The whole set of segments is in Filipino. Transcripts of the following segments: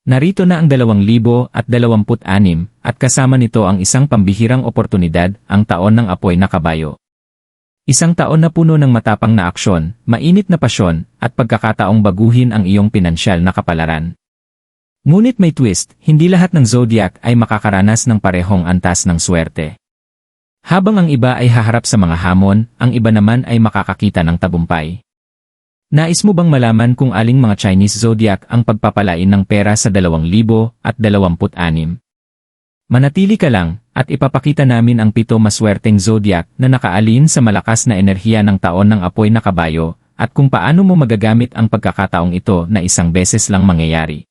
Narito na ang 2026 at kasama nito ang isang pambihirang oportunidad, ang taon ng apoy na kabayo. Isang taon na puno ng matapang na aksyon, mainit na pasyon, at pagkakataong baguhin ang iyong pinansyal na kapalaran. Ngunit may twist, hindi lahat ng zodiac ay makakaranas ng parehong antas ng swerte. Habang ang iba ay haharap sa mga hamon, ang iba naman ay makakakita ng tagumpay. Nais mo bang malaman kung aling mga Chinese zodiac ang pagpapalain ng pera sa 2026? Manatili ka lang, at ipapakita namin ang 7 maswerteng zodiac na nakaalin sa malakas na enerhiya ng taon ng apoy na kabayo, at kung paano mo magagamit ang pagkakataong ito na isang beses lang mangyayari.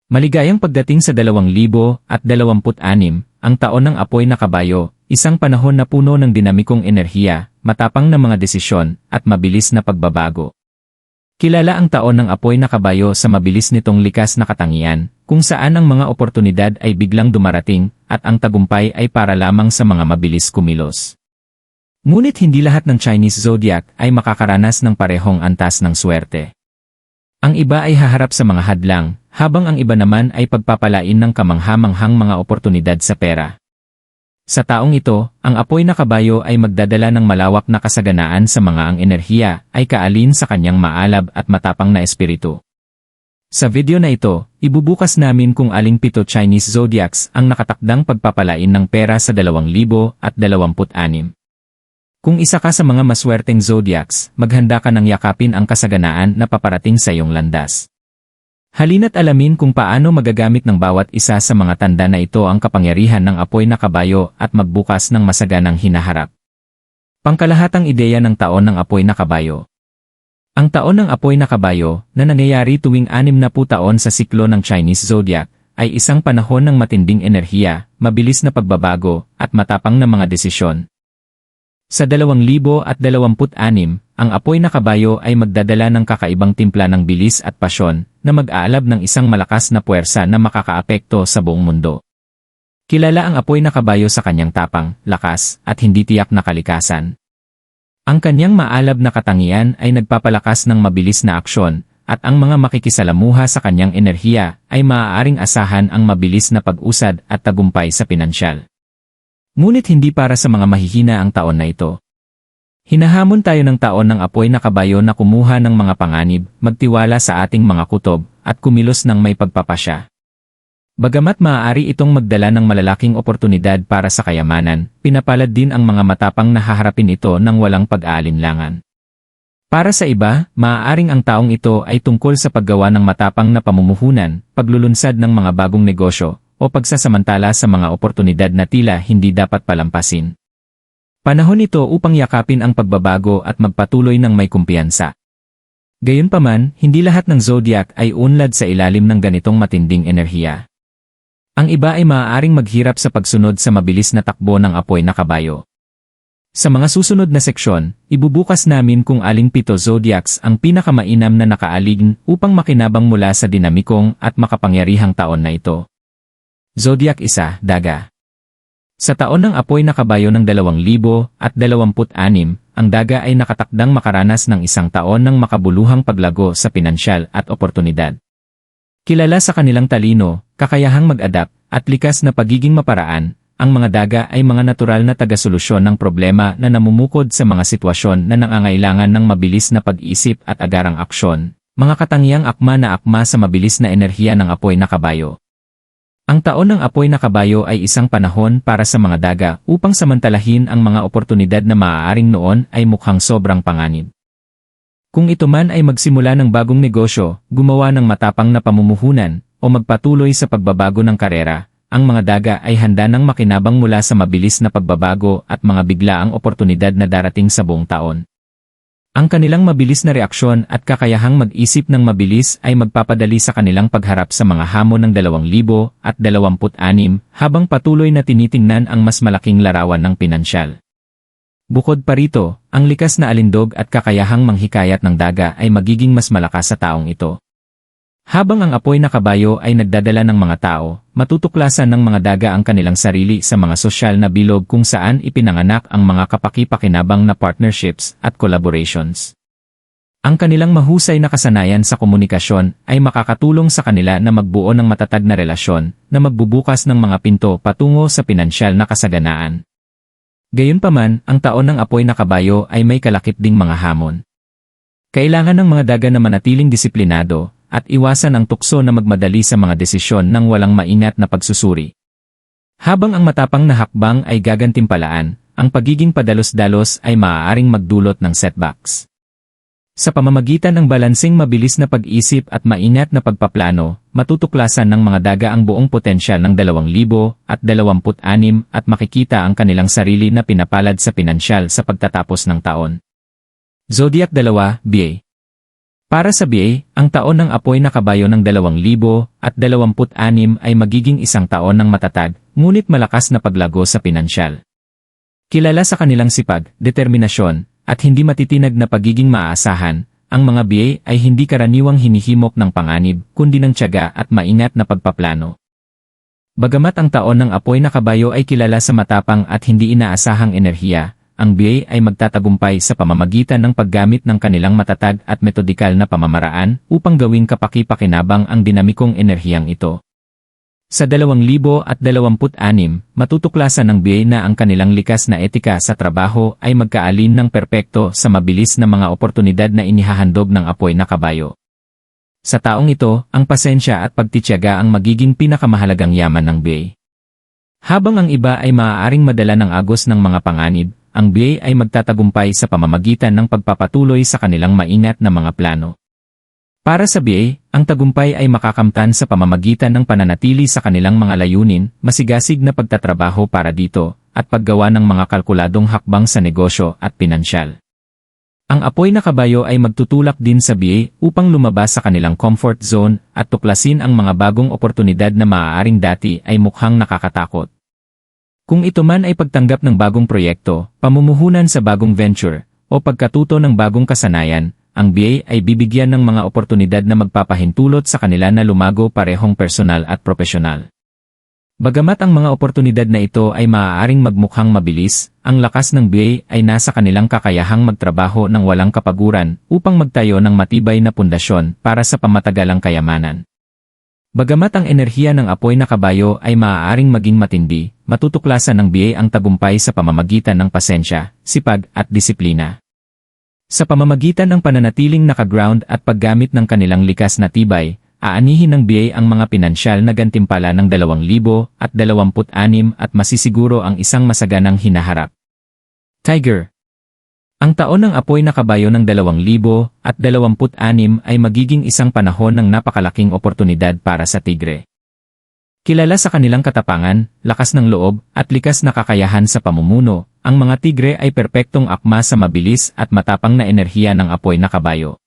Maligayang pagdating sa 2026, ang taon ng apoy na kabayo, isang panahon na puno ng dinamikong enerhiya, matapang na mga desisyon, at mabilis na pagbabago. Kilala ang taon ng apoy na kabayo sa mabilis nitong likas na katangian, kung saan ang mga oportunidad ay biglang dumarating, at ang tagumpay ay para lamang sa mga mabilis kumilos. Ngunit hindi lahat ng Chinese zodiac ay makakaranas ng parehong antas ng swerte. Ang iba ay haharap sa mga hadlang, habang ang iba naman ay pagpapalain ng kamangha-manghang mga oportunidad sa pera. Sa taong ito, ang apoy na kabayo ay magdadala ng malawak na kasaganaan sa mga ang enerhiya ay kaalin sa kanyang maalab at matapang na espiritu. Sa video na ito, ibubukas namin kung aling 7 Chinese zodiacs ang nakatakdang pagpapalain ng pera sa 2026. Kung isa ka sa mga maswerteng zodiacs, maghanda ka ng yakapin ang kasaganaan na paparating sa iyong landas. Halina't alamin kung paano magagamit ng bawat isa sa mga tanda na ito ang kapangyarihan ng apoy na kabayo at magbukas ng masaganang hinaharap. Pangkalahatang ideya ng taon ng apoy na kabayo. Ang taon ng apoy na kabayo, na nangyayari tuwing 60 taon sa siklo ng Chinese zodiac, ay isang panahon ng matinding enerhiya, mabilis na pagbabago, at matapang na mga desisyon. Sa 2026, ang apoy na kabayo ay magdadala ng kakaibang timpla ng bilis at pasyon na mag-aalab ng isang malakas na puwersa na makakaapekto sa buong mundo. Kilala ang apoy na kabayo sa kanyang tapang, lakas, at hindi tiyak na kalikasan. Ang kanyang maalab na katangian ay nagpapalakas ng mabilis na aksyon, at ang mga makikisalamuha sa kanyang enerhiya ay maaaring asahan ang mabilis na pag-usad at tagumpay sa pinansyal. Ngunit hindi para sa mga mahihina ang taon na ito. Hinahamon tayo ng taon ng apoy na kabayo na kumuha ng mga panganib, magtiwala sa ating mga kutob, at kumilos ng may pagpapasya. Bagamat maaari itong magdala ng malalaking oportunidad para sa kayamanan, pinapalad din ang mga matapang na haharapin ito ng walang pag-aalinlangan. Para sa iba, maaaring ang taong ito ay tungkol sa paggawa ng matapang na pamumuhunan, paglulunsad ng mga bagong negosyo, o pagsasamantala sa mga oportunidad na tila hindi dapat palampasin. Panahon ito upang yakapin ang pagbabago at magpatuloy ng may kumpiyansa. Gayunpaman, hindi lahat ng zodiac ay unlad sa ilalim ng ganitong matinding enerhiya. Ang iba ay maaaring maghirap sa pagsunod sa mabilis na takbo ng apoy na kabayo. Sa mga susunod na seksyon, ibubukas namin kung aling 7 zodiacs ang pinakamainam na nakaalign upang makinabang mula sa dinamikong at makapangyarihang taon na ito. Zodiac 1, Daga. Sa taon ng apoy na kabayo ng 2026, ang Daga ay nakatakdang makaranas ng isang taon ng makabuluhang paglago sa pinansyal at oportunidad. Kilala sa kanilang talino, kakayahang mag-adapt, at likas na pagiging maparaan, ang mga Daga ay mga natural na taga-solusyon ng problema na namumukod sa mga sitwasyon na nangangailangan ng mabilis na pag-isip at agarang aksyon, mga katangiang akma sa mabilis na enerhiya ng apoy na kabayo. Ang taon ng apoy na kabayo ay isang panahon para sa mga Daga upang samantalahin ang mga oportunidad na maaaring noon ay mukhang sobrang panganib. Kung ito man ay magsimula ng bagong negosyo, gumawa ng matapang na pamumuhunan, o magpatuloy sa pagbabago ng karera, ang mga Daga ay handa ng makinabang mula sa mabilis na pagbabago at mga biglaang oportunidad na darating sa buong taon. Ang kanilang mabilis na reaksyon at kakayahang mag-isip ng mabilis ay magpapadali sa kanilang pagharap sa mga hamon ng 2026 habang patuloy na tinitingnan ang mas malaking larawan ng pinansyal. Bukod pa rito, ang likas na alindog at kakayahang manghikayat ng Daga ay magiging mas malakas sa taong ito. Habang ang apoy na kabayo ay nagdadala ng mga tao, matutuklasan ng mga Daga ang kanilang sarili sa mga sosyal na bilog kung saan ipinanganak ang mga kapaki-pakinabang na partnerships at collaborations. Ang kanilang mahusay na kasanayan sa komunikasyon ay makakatulong sa kanila na magbuo ng matatag na relasyon na magbubukas ng mga pinto patungo sa pinansyal na kasaganaan. Gayunpaman, ang taon ng apoy na kabayo ay may kalakip ding mga hamon. Kailangan ng mga daga na manatiling disiplinado at iwasan ang tukso na magmadali sa mga desisyon ng walang maingat na pagsusuri. Habang ang matapang na hakbang ay gagantimpalaan, ang pagiging padalos-dalos ay maaaring magdulot ng setbacks. Sa pamamagitan ng balansing mabilis na pag-isip at maingat na pagpaplano, matutuklasan ng mga daga ang buong potensyal ng 2026 at makikita ang kanilang sarili na pinapalad sa pinansyal sa pagtatapos ng taon. Zodiac 2, BA. Para sa BA, ang taon ng apoy na kabayo ng 2026 ay magiging isang taon ng matatag, ngunit malakas na paglago sa pinansyal. Kilala sa kanilang sipag, determinasyon, at hindi matitinag na pagiging maaasahan, ang mga BA ay hindi karaniwang hinihimok ng panganib, kundi ng tiyaga at maingat na pagpaplano. Bagamat ang taon ng apoy na kabayo ay kilala sa matapang at hindi inaasahang enerhiya, ang BA ay magtatagumpay sa pamamagitan ng paggamit ng kanilang matatag at metodikal na pamamaraan upang gawing kapaki-pakinabang ang dinamikong enerhiyang ito. Sa 2026, matutuklasan ng BA na ang kanilang likas na etika sa trabaho ay magkaalin ng perpekto sa mabilis na mga oportunidad na inihahandog ng apoy na kabayo. Sa taong ito, ang pasensya at pagtitiyaga ang magiging pinakamahalagang yaman ng BA. Habang ang iba ay maaaring madala ng agos ng mga panganib, ang BA ay magtatagumpay sa pamamagitan ng pagpapatuloy sa kanilang maingat na mga plano. Para sa BA, ang tagumpay ay makakamtan sa pamamagitan ng pananatili sa kanilang mga layunin, masigasig na pagtatrabaho para dito, at paggawa ng mga kalkuladong hakbang sa negosyo at pinansyal. Ang apoy na kabayo ay magtutulak din sa BA upang lumabas sa kanilang comfort zone at tuklasin ang mga bagong oportunidad na maaaring dati ay mukhang nakakatakot. Kung ito man ay pagtanggap ng bagong proyekto, pamumuhunan sa bagong venture, o pagkatuto ng bagong kasanayan, ang BA ay bibigyan ng mga oportunidad na magpapahintulot sa kanila na lumago parehong personal at propesyonal. Bagamat ang mga oportunidad na ito ay maaaring magmukhang mabilis, ang lakas ng BA ay nasa kanilang kakayahang magtrabaho ng walang kapaguran upang magtayo ng matibay na pundasyon para sa pamatagalang kayamanan. Bagamat ang enerhiya ng apoy na kabayo ay maaaring maging matindi, matutuklasan ng BA ang tagumpay sa pamamagitan ng pasensya, sipag at disiplina. Sa pamamagitan ng pananatiling nakaground at paggamit ng kanilang likas na tibay, aanihin ng BA ang mga pinansyal na gantimpala ng 2026 at masisiguro ang isang masaganang hinaharap. Tiger. Ang taon ng apoy na kabayo ng 2026 ay magiging isang panahon ng napakalaking oportunidad para sa tigre. Kilala sa kanilang katapangan, lakas ng loob, at likas na kakayahan sa pamumuno, ang mga tigre ay perpektong akma sa mabilis at matapang na enerhiya ng apoy na kabayo.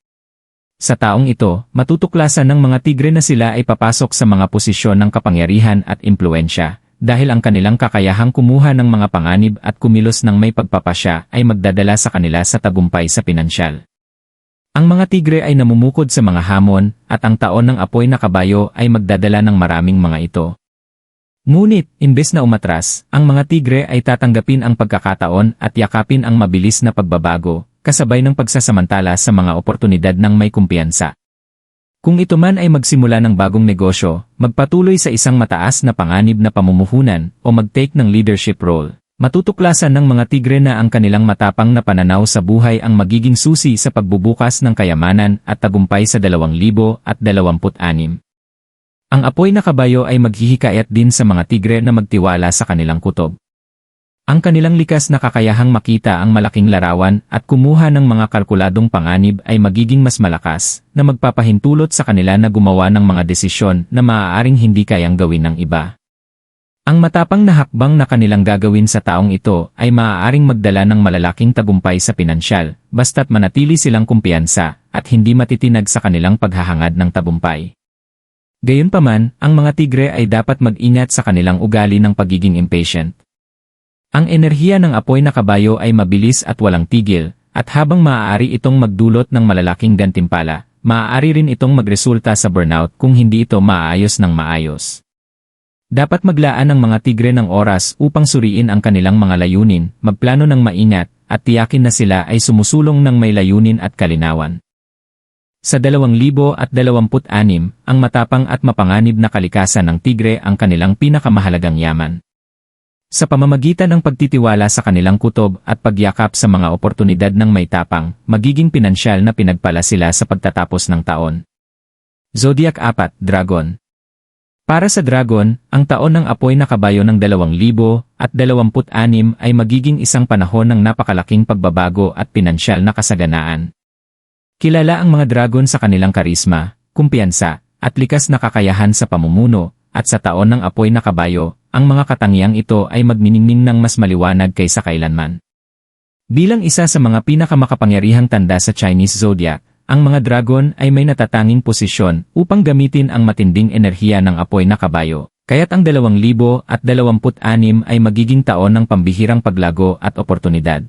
Sa taong ito, matutuklasan ng mga tigre na sila ay papasok sa mga posisyon ng kapangyarihan at impluensya, dahil ang kanilang kakayahang kumuha ng mga panganib at kumilos ng may pagpapasya ay magdadala sa kanila sa tagumpay sa pinansyal. Ang mga tigre ay namumukod sa mga hamon, at ang taon ng apoy na kabayo ay magdadala ng maraming mga ito. Ngunit, imbes na umatras, ang mga tigre ay tatanggapin ang pagkakataon at yakapin ang mabilis na pagbabago, kasabay ng pagsasamantala sa mga oportunidad ng may kumpiyansa. Kung ito man ay magsimula ng bagong negosyo, magpatuloy sa isang mataas na panganib na pamumuhunan, o mag-take ng leadership role, matutuklasan ng mga tigre na ang kanilang matapang na pananaw sa buhay ang magiging susi sa pagbubukas ng kayamanan at tagumpay sa 2026. Ang apoy na kabayo ay maghihikayat din sa mga tigre na magtiwala sa kanilang kutob. Ang kanilang likas na kakayahang makita ang malaking larawan at kumuha ng mga kalkuladong panganib ay magiging mas malakas, na magpapahintulot sa kanila na gumawa ng mga desisyon na maaaring hindi kayang gawin ng iba. Ang matapang na hakbang na kanilang gagawin sa taong ito ay maaaring magdala ng malalaking tagumpay sa pinansyal, basta't manatili silang kumpiyansa at hindi matitinag sa kanilang paghahangad ng tagumpay. Gayunpaman, ang mga tigre ay dapat mag-ingat sa kanilang ugali ng pagiging impatient. Ang enerhiya ng apoy na kabayo ay mabilis at walang tigil, at habang maaari itong magdulot ng malalaking gantimpala, maaari rin itong magresulta sa burnout kung hindi ito maayos ng maayos. Dapat maglaan ng mga tigre ng oras upang suriin ang kanilang mga layunin, magplano ng maingat, at tiyakin na sila ay sumusulong ng may layunin at kalinawan. Sa 2026, ang matapang at mapanganib na kalikasan ng tigre ang kanilang pinakamahalagang yaman. Sa pamamagitan ng pagtitiwala sa kanilang kutob at pagyakap sa mga oportunidad ng may tapang, magiging pinansyal na pinagpala sila sa pagtatapos ng taon. Zodiac 4, Dragon. Para sa Dragon, ang taon ng apoy na kabayo ng 2026 ay magiging isang panahon ng napakalaking pagbabago at pinansyal na kasaganaan. Kilala ang mga dragon sa kanilang karisma, kumpiyansa, at likas na kakayahan sa pamumuno, at sa taon ng apoy na kabayo, ang mga katangiang ito ay magniningning ng mas maliwanag kaysa kailanman. Bilang isa sa mga pinakamakapangyarihang tanda sa Chinese zodiac, ang mga dragon ay may natatanging posisyon upang gamitin ang matinding enerhiya ng apoy na kabayo, kaya't ang 2026 ay magiging taon ng pambihirang paglago at oportunidad.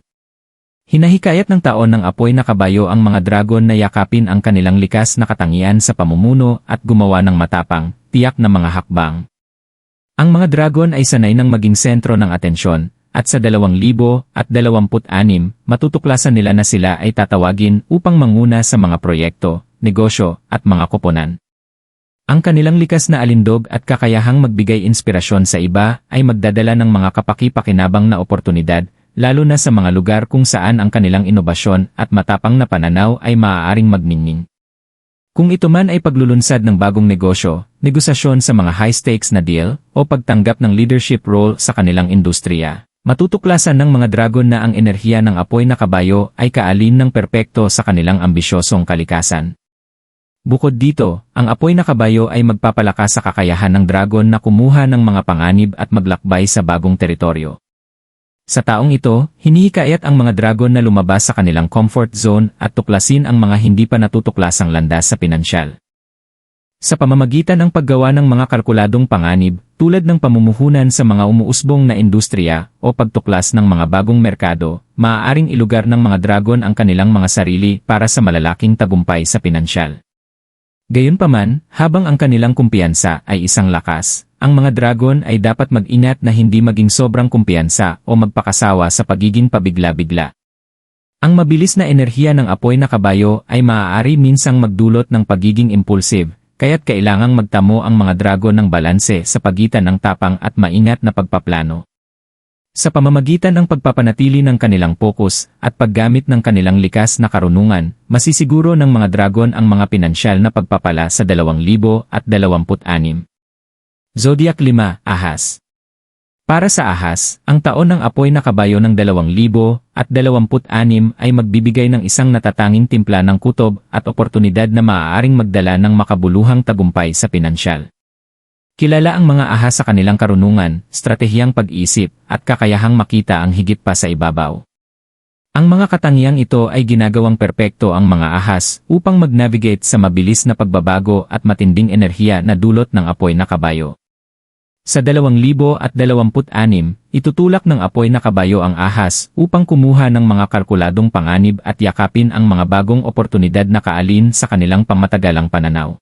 Hinahikayat ng taon ng apoy na kabayo ang mga dragon na yakapin ang kanilang likas na katangian sa pamumuno at gumawa ng matapang, tiyak na mga hakbang. Ang mga dragon ay sanay ng maging sentro ng atensyon, at sa 2026, matutuklasan nila na sila ay tatawagin upang manguna sa mga proyekto, negosyo, at mga koponan. Ang kanilang likas na alindog at kakayahang magbigay inspirasyon sa iba ay magdadala ng mga kapaki-pakinabang na oportunidad, lalo na sa mga lugar kung saan ang kanilang inobasyon at matapang na pananaw ay maaaring magningning. Kung ito man ay paglulunsad ng bagong negosyo, negosasyon sa mga high-stakes na deal, o pagtanggap ng leadership role sa kanilang industriya, matutuklasan ng mga dragon na ang enerhiya ng apoy na kabayo ay kaalin ng perpekto sa kanilang ambisyosong kalikasan. Bukod dito, ang apoy na kabayo ay magpapalakas sa kakayahan ng dragon na kumuha ng mga panganib at maglakbay sa bagong teritoryo. Sa taong ito, hinihikayat ang mga dragon na lumabas sa kanilang comfort zone at tuklasin ang mga hindi pa natutuklasang landas sa pinansyal. Sa pamamagitan ng paggawa ng mga kalkuladong panganib, tulad ng pamumuhunan sa mga umuusbong na industriya o pagtuklas ng mga bagong merkado, maaaring ilugar ng mga dragon ang kanilang mga sarili para sa malalaking tagumpay sa pinansyal. Gayunpaman, habang ang kanilang kumpiyansa ay isang lakas, ang mga dragon ay dapat mag-ingat na hindi maging sobrang kumpiyansa o magpakasawa sa pagiging pabigla-bigla. Ang mabilis na enerhiya ng apoy na kabayo ay maaari minsang magdulot ng pagiging impulsive, kaya't kailangang magtamo ang mga dragon ng balanse sa pagitan ng tapang at maingat na pagpaplano. Sa pamamagitan ng pagpapanatili ng kanilang focus at paggamit ng kanilang likas na karunungan, masisiguro ng mga dragon ang mga pinansyal na pagpapala sa 2026. Zodiac 5, Ahas. Para sa Ahas, ang taon ng apoy na kabayo ng 2026 ay magbibigay ng isang natatanging timpla ng kutob at oportunidad na maaaring magdala ng makabuluhang tagumpay sa pinansyal. Kilala ang mga ahas sa kanilang karunungan, stratehiyang pag-isip, at kakayahang makita ang higit pa sa ibabaw. Ang mga katangiang ito ay ginagawang perpekto ang mga ahas upang mag-navigate sa mabilis na pagbabago at matinding enerhiya na dulot ng apoy na kabayo. Sa 2026, itutulak ng apoy na kabayo ang ahas upang kumuha ng mga kalkuladong panganib at yakapin ang mga bagong oportunidad na kaalin sa kanilang pangmatagalang pananaw.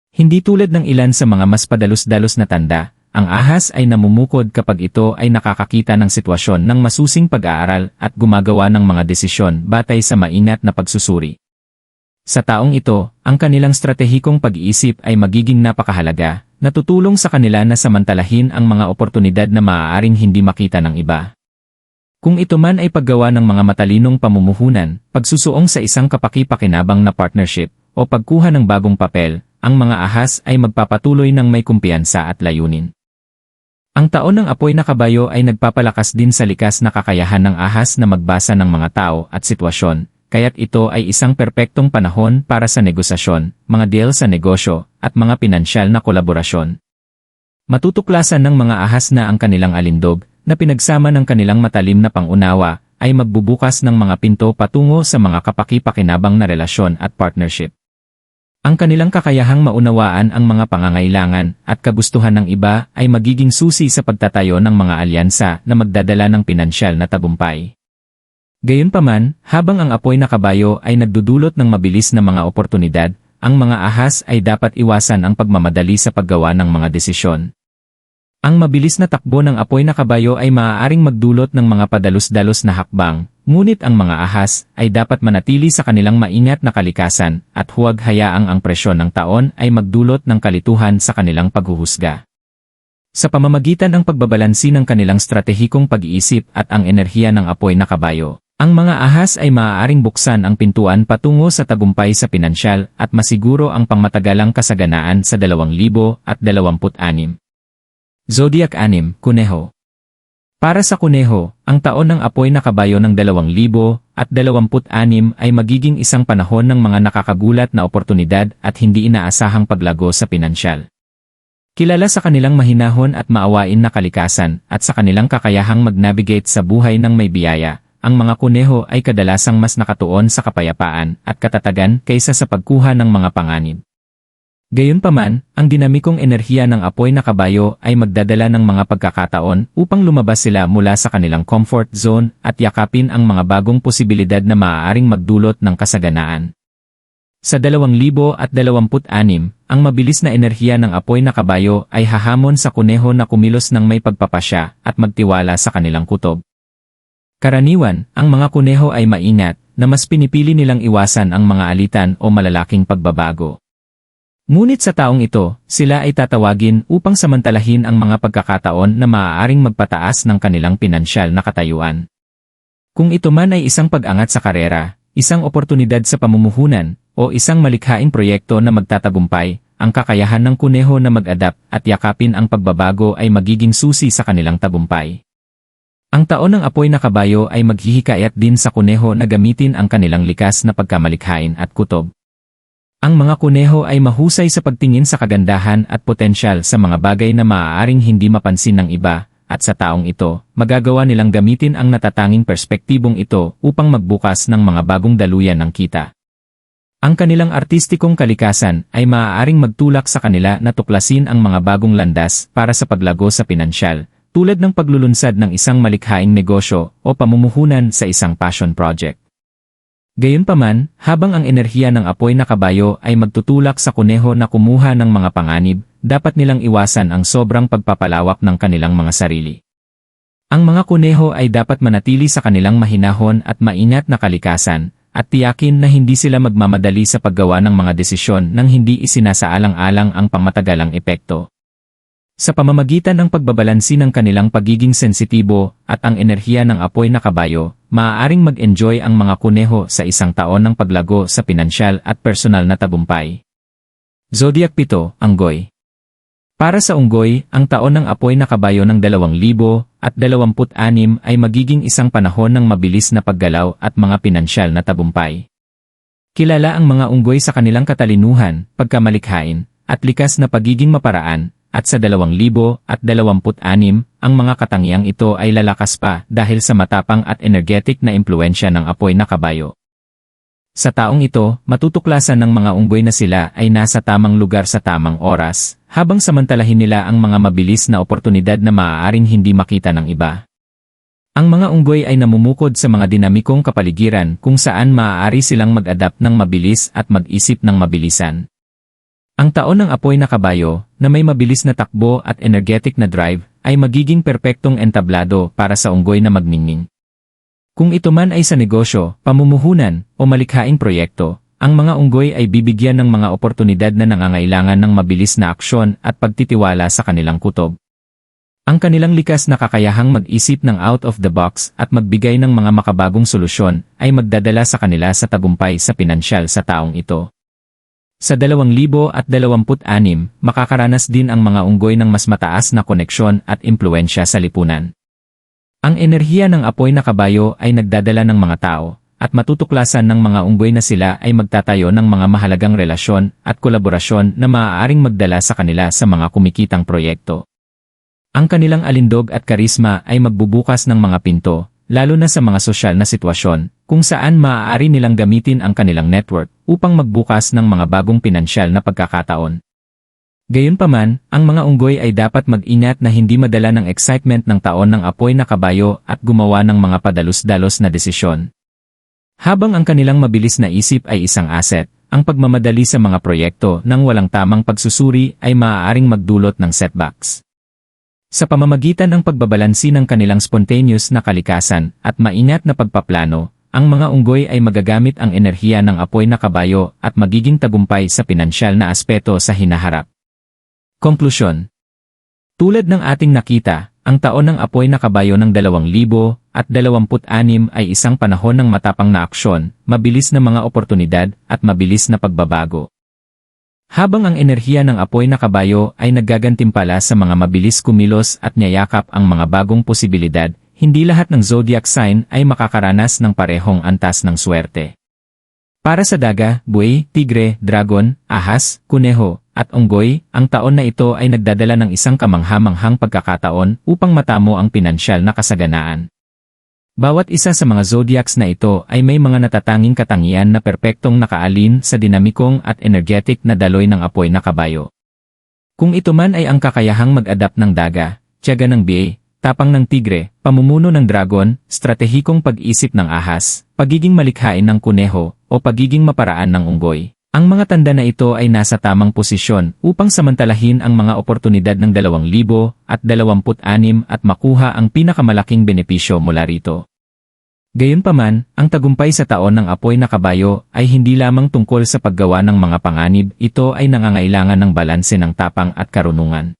Hindi tulad ng ilan sa mga mas padalos-dalos na tanda, ang ahas ay namumukod kapag ito ay nakakakita ng sitwasyon ng masusing pag-aaral at gumagawa ng mga desisyon batay sa maingat na pagsusuri. Sa taong ito, ang kanilang stratehikong pag-iisip ay magiging napakahalaga, na tutulong sa kanila na samantalahin ang mga oportunidad na maaaring hindi makita ng iba. Kung ito man ay paggawa ng mga matalinong pamumuhunan, pagsusuong sa isang kapaki-pakinabang na partnership, o pagkuha ng bagong papel, ang mga ahas ay magpapatuloy ng may kumpiyansa at layunin. Ang taon ng apoy na kabayo ay nagpapalakas din sa likas na kakayahan ng ahas na magbasa ng mga tao at sitwasyon, kaya't ito ay isang perpektong panahon para sa negosasyon, mga deal sa negosyo, at mga pinansyal na kolaborasyon. Matutuklasan ng mga ahas na ang kanilang alindog, na pinagsama ng kanilang matalim na pangunawa, ay magbubukas ng mga pinto patungo sa mga kapaki-pakinabang na relasyon at partnership. Ang kanilang kakayahang maunawaan ang mga pangangailangan at kagustuhan ng iba ay magiging susi sa pagtatayo ng mga alyansa na magdadala ng pinansyal na tagumpay. Gayunpaman, habang ang apoy na kabayo ay nagdudulot ng mabilis na mga oportunidad, ang mga ahas ay dapat iwasan ang pagmamadali sa paggawa ng mga desisyon. Ang mabilis na takbo ng apoy na kabayo ay maaaring magdulot ng mga padalos-dalos na hakbang, Ngunit ang mga ahas ay dapat manatili sa kanilang maingat na kalikasan at huwag hayaang ang presyon ng taon ay magdulot ng kalituhan sa kanilang paghuhusga. Sa pamamagitan ng pagbabalansi ng kanilang stratehikong pag-iisip at ang enerhiya ng apoy na kabayo, ang mga ahas ay maaaring buksan ang pintuan patungo sa tagumpay sa pinansyal at masiguro ang pangmatagalang kasaganaan sa 2026. Zodiac 6, Kuneho. Para sa Kuneho, ang taon ng apoy na kabayo ng 2026 ay magiging isang panahon ng mga nakakagulat na oportunidad at hindi inaasahang paglago sa pinansyal. Kilala sa kanilang mahinahon at maawain na kalikasan at sa kanilang kakayahang mag-navigate sa buhay ng may biyaya, ang mga kuneho ay kadalasang mas nakatuon sa kapayapaan at katatagan kaysa sa pagkuha ng mga panganib. Gayunpaman, ang dinamikong enerhiya ng apoy na kabayo ay magdadala ng mga pagkakataon upang lumabas sila mula sa kanilang comfort zone at yakapin ang mga bagong posibilidad na maaaring magdulot ng kasaganaan. Sa 2026, ang mabilis na enerhiya ng apoy na kabayo ay hahamon sa kuneho na kumilos ng may pagpapasya at magtiwala sa kanilang kutob. Karaniwan, ang mga kuneho ay maingat na mas pinipili nilang iwasan ang mga alitan o malalaking pagbabago. Ngunit sa taong ito, sila ay tatawagin upang samantalahin ang mga pagkakataon na maaaring magpataas ng kanilang pinansyal na katayuan. Kung ito man ay isang pag-angat sa karera, isang oportunidad sa pamumuhunan, o isang malikhaing proyekto na magtatagumpay, ang kakayahan ng kuneho na mag-adapt at yakapin ang pagbabago ay magiging susi sa kanilang tagumpay. Ang taon ng apoy na kabayo ay maghihikayat din sa kuneho na gamitin ang kanilang likas na pagkamalikhain at kutob. Ang mga kuneho ay mahusay sa pagtingin sa kagandahan at potensyal sa mga bagay na maaaring hindi mapansin ng iba, at sa taong ito, magagawa nilang gamitin ang natatanging perspektibong ito upang magbukas ng mga bagong daluyan ng kita. Ang kanilang artistikong kalikasan ay maaaring magtulak sa kanila na tuklasin ang mga bagong landas para sa paglago sa pinansyal, tulad ng paglulunsad ng isang malikhaing negosyo o pamumuhunan sa isang passion project. Gayunpaman, habang ang enerhiya ng apoy na kabayo ay magtutulak sa kuneho na kumuha ng mga panganib, dapat nilang iwasan ang sobrang pagpapalawak ng kanilang mga sarili. Ang mga kuneho ay dapat manatili sa kanilang mahinahon at maingat na kalikasan, at tiyakin na hindi sila magmamadali sa paggawa ng mga desisyon nang hindi isinasaalang-alang ang pangmatagalang epekto. Sa pamamagitan ng pagbabalansi ng kanilang pagiging sensitibo at ang enerhiya ng apoy na kabayo, maaaring mag-enjoy ang mga kuneho sa isang taon ng paglago sa pinansyal at personal na tagumpay. Zodiac 7, Unggoy. Para sa Unggoy, ang taon ng apoy na kabayo ng 2026 ay magiging isang panahon ng mabilis na paggalaw at mga pinansyal na tagumpay. Kilala ang mga Unggoy sa kanilang katalinuhan, pagkamalikhain, at likas na pagiging maparaan. At sa 2026, ang mga katangiang ito ay lalakas pa dahil sa matapang at energetic na impluensya ng apoy na kabayo. Sa taong ito, matutuklasan ng mga unggoy na sila ay nasa tamang lugar sa tamang oras, habang samantalahin nila ang mga mabilis na oportunidad na maaaring hindi makita ng iba. Ang mga unggoy ay namumukod sa mga dinamikong kapaligiran kung saan maaari silang mag-adapt ng mabilis at mag-isip ng mabilisan. Ang taon ng apoy na kabayo, na may mabilis na takbo at energetic na drive, ay magiging perpektong entablado para sa unggoy na magningning. Kung ito man ay sa negosyo, pamumuhunan, o malikhaing proyekto, ang mga unggoy ay bibigyan ng mga oportunidad na nangangailangan ng mabilis na aksyon at pagtitiwala sa kanilang kutob. Ang kanilang likas na kakayahang mag-isip ng out of the box at magbigay ng mga makabagong solusyon ay magdadala sa kanila sa tagumpay sa pinansyal sa taong ito. Sa 2026, makakaranas din ang mga unggoy ng mas mataas na koneksyon at impluensya sa lipunan. Ang enerhiya ng apoy na kabayo ay nagdadala ng mga tao, at matutuklasan ng mga unggoy na sila ay magtatayo ng mga mahalagang relasyon at kolaborasyon na maaaring magdala sa kanila sa mga kumikitang proyekto. Ang kanilang alindog at karisma ay magbubukas ng mga pinto, lalo na sa mga sosyal na sitwasyon, kung saan maaari nilang gamitin ang kanilang network upang magbukas ng mga bagong pinansyal na pagkakataon. Gayunpaman, ang mga unggoy ay dapat mag-ingat na hindi madala ng excitement ng taon ng apoy na kabayo at gumawa ng mga padalos-dalos na desisyon. Habang ang kanilang mabilis na isip ay isang asset, ang pagmamadali sa mga proyekto ng walang tamang pagsusuri ay maaaring magdulot ng setbacks. Sa pamamagitan ng pagbabalansi ng kanilang spontaneous na kalikasan at maingat na pagpaplano, ang mga unggoy ay magagamit ang enerhiya ng apoy na kabayo at magiging tagumpay sa pinansyal na aspeto sa hinaharap. Konklusyon. Tulad ng ating nakita, ang taon ng apoy na kabayo ng 2026 ay isang panahon ng matapang na aksyon, mabilis na mga oportunidad at mabilis na pagbabago. Habang ang enerhiya ng apoy na kabayo ay naggagantimpala sa mga mabilis kumilos at niyayakap ang mga bagong posibilidad, hindi lahat ng zodiac sign ay makakaranas ng parehong antas ng swerte. Para sa daga, buhay, tigre, dragon, ahas, kuneho, at unggoy, ang taon na ito ay nagdadala ng isang kamangha-manghang pagkakataon upang matamo ang pinansyal na kasaganaan. Bawat isa sa mga zodiacs na ito ay may mga natatanging katangian na perpektong nakaalin sa dinamikong at energetic na daloy ng apoy na kabayo. Kung ito man ay ang kakayahang mag-adapt ng daga, tiyaga ng biye, tapang ng tigre, pamumuno ng dragon, stratehikong pag-isip ng ahas, pagiging malikhain ng kuneho, o pagiging maparaan ng unggoy. Ang mga tanda na ito ay nasa tamang posisyon upang samantalahin ang mga oportunidad ng 2026 at makuha ang pinakamalaking benepisyo mula rito. Gayunpaman, ang tagumpay sa taon ng apoy na kabayo ay hindi lamang tungkol sa paggawa ng mga panganib, ito ay nangangailangan ng balanse ng tapang at karunungan.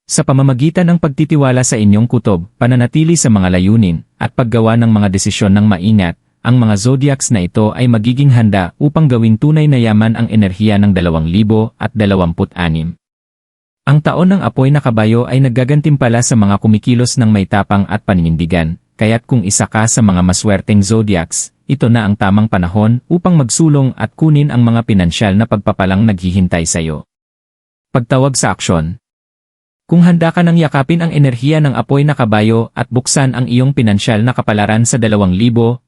Sa pamamagitan ng pagtitiwala sa inyong kutob, pananatili sa mga layunin, at paggawa ng mga desisyon ng maingat, ang mga zodiacs na ito ay magiging handa upang gawing tunay na yaman ang enerhiya ng 2026. Ang taon ng apoy na kabayo ay naggagantimpala sa mga kumikilos ng may tapang at paninindigan, kaya't kung isa ka sa mga maswerteng zodiacs, ito na ang tamang panahon upang magsulong at kunin ang mga pinansyal na pagpapalang naghihintay sa iyo. Pagtawag sa aksyon. Kung handa ka nang yakapin ang enerhiya ng apoy na kabayo at buksan ang iyong pinansyal na kapalaran sa 2026,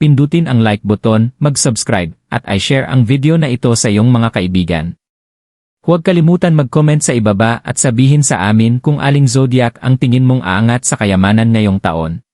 pindutin ang like button, mag-subscribe, at i-share ang video na ito sa iyong mga kaibigan. Huwag kalimutan mag-comment sa ibaba at sabihin sa amin kung aling zodiac ang tingin mong aangat sa kayamanan ngayong taon.